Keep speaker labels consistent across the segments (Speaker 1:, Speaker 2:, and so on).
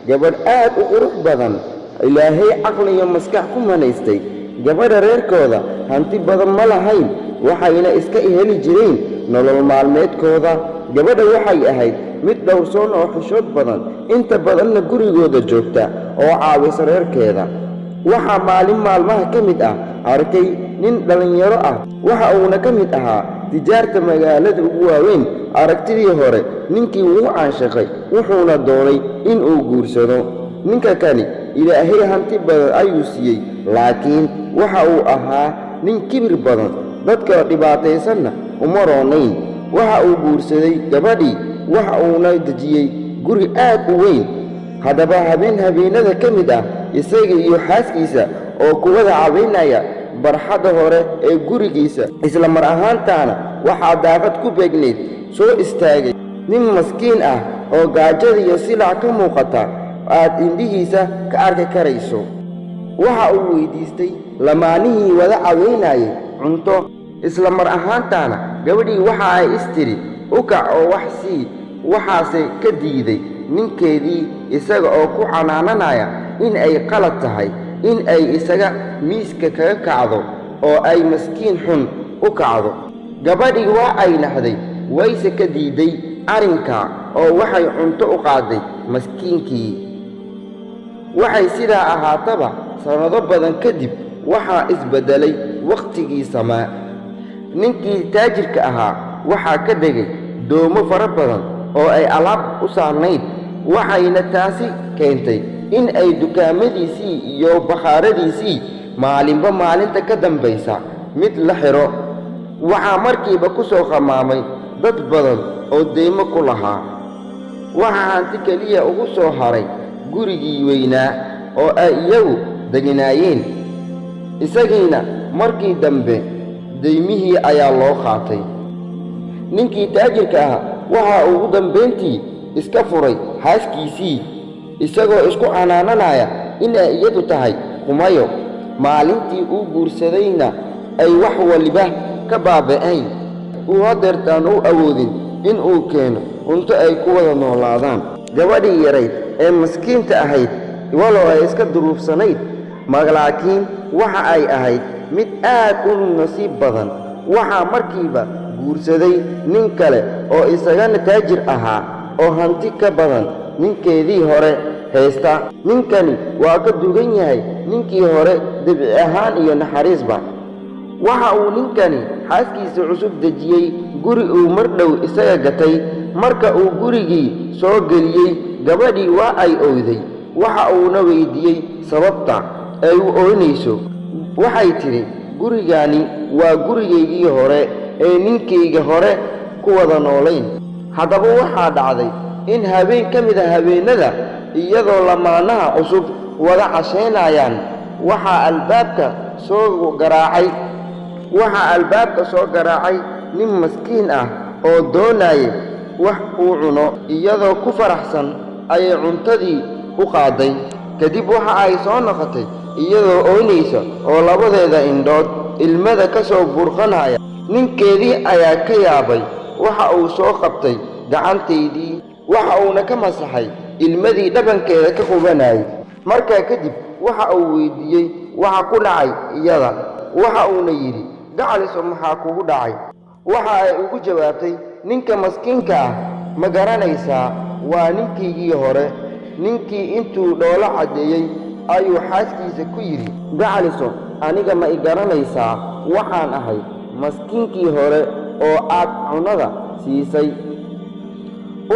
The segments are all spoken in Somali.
Speaker 1: gabadh aad u qurux badan ilaahay caqli iyo maskax ku manaystay gabadha reerkooda hanti badan ma lahayn waxayna iska heli jireen nolol maalmeedkooda gabadha waxay ahayd mid dhowrsoon oo xishood badan inta badanna gurigooda joogta oo caawisa reerkeeda waxaa maalin maalmaha ka mid ah arkay nin dhalinyaro ah waxa uuna ka mid ahaa tijaarta magaalada ugu waaweyn aragtidii hore ninkii wuu caanshaqay wuxuuna doonay inuu guursado ninka kani ilaahay hanti badan ayuu siiyey laakiin waxa uu ahaa nin kibir badan dadka dhibaataysanna uma roonayn waxa uu guursaday gabadhii waxa uuna dejiyey guri aad u weyn haddaba habeenada ka mid ah isaga iyo xaaskiisa oo kuwada cabaynaya barxadda hore ee gurigiisa isla mar ahaantaana waxaa daaqad ku beegnayd soo istaagay nin maskiin ah oo gaajada iyo silac ka muuqata aad indhihiisa ka arki karayso waxa uu weydiistay lamaanihii wada cabaynayay cunto isla mar ahaantaana gabadhii waxa ay istiri u kac oo wax sii waxaase ka diiday ninkeedii isaga oo ku canaananaya in ay qalad tahay in ay isaga miiska kaga kacdo oo ay maskiin xun u kacdo gabadhii waa ay naxday wayse ka diiday arrinka oo waxay cunto u qaaday maskiinkii waxay sidaa ahaataba sanado badan kadib waxaa isbedelay wakhtigii samaa ninkii taajirka ahaa waxaa ka degay doomo fara badan oo ay alaab u saarnayd waxayna taasi keentay in ay dukaamadiisii iyo bakhaaradiisii maalinba maalinta ka dambaysa mid la xidho waxaa markiiba ku soo khamaamay dad badan oo deymo ku lahaa waxaa hanti keliya ugu soo haray gurigii weynaa oo ay iyagu deganaayeen isagiina markii dambe deymihii ayaa loo qaatay ninkii taajirka ah waxa uu ugu dambayntii iska furay xaaskiisii isagoo isku canaananaya in ay iyadu tahay kumayo maalintii uu guursadayna ay wax waliba ka baaba'ayn uu hadeertaan u awoodin in uu keeno cunto ay ku wada noolaadaan gabadhii yarayd ee maskiinta ahayd walow ay iska duruufsanayd laakiin waxa ay ahayd mid aad u nasiib badan waxaa markiiba guursaday nin kale oo isagana taajir ahaa oo hanti ka badan ninkeedii hore haysta ninkani waa ka dugan yahay ninkii hore dabiici ahaan iyo naxariisba waxa uu ninkani xaaskiisa cusub dejiyey guri uu mar dhow isaga gatay marka uu gurigii soo geliyey gabadhii waa ay oyday waxa uuna weydiiyey sababta ay u oynayso waxay tidhi gurigani waa gurigaygii hore ee ninkayga hore ku wada noolayn haddaba waxaa dhacday in habeen ka mid a habeenada iyadoo lamaanaha cusub wada cashaynayaan waxaa albaabka soo garaacay nin maskiin ah oo doonayay wax uu cuno iyadoo ku faraxsan ayay cuntadii u qaaday kadib waxa ay soo noqotay iyadoo oynaysa oo labadeeda indhood ilmada ka soo burqanaya ninkeedii ayaa ka yaabay waxa uu soo qabtay gacantaydii waxa uuna ka masaxay ilmadii dhabankeeda ka qubanayay markaa kadib waxa uu weydiiyey waxa ku dhacay iyada waxa uuna yidhi gacaliso maxaa kugu dhacay waxa ay ugu jawaabtay ninka maskiinka ah ma garanaysaa waa ninkaygii hore ninkii intuu dhoola caddeeyey ayuu xaaskiisa ku yidhi gacaliso aniga ma i garanaysaa waxaan ahay maskiinkii hore oo aad cunnada siisay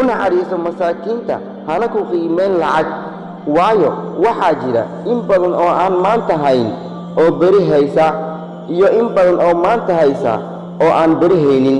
Speaker 1: u naxariiso masaakiinta hana ku qiimayn lacag waayo waxaa jira in badan oo aan maanta hayn oo beri haysa iyo in badan oo maanta haysa oo aan beri haynin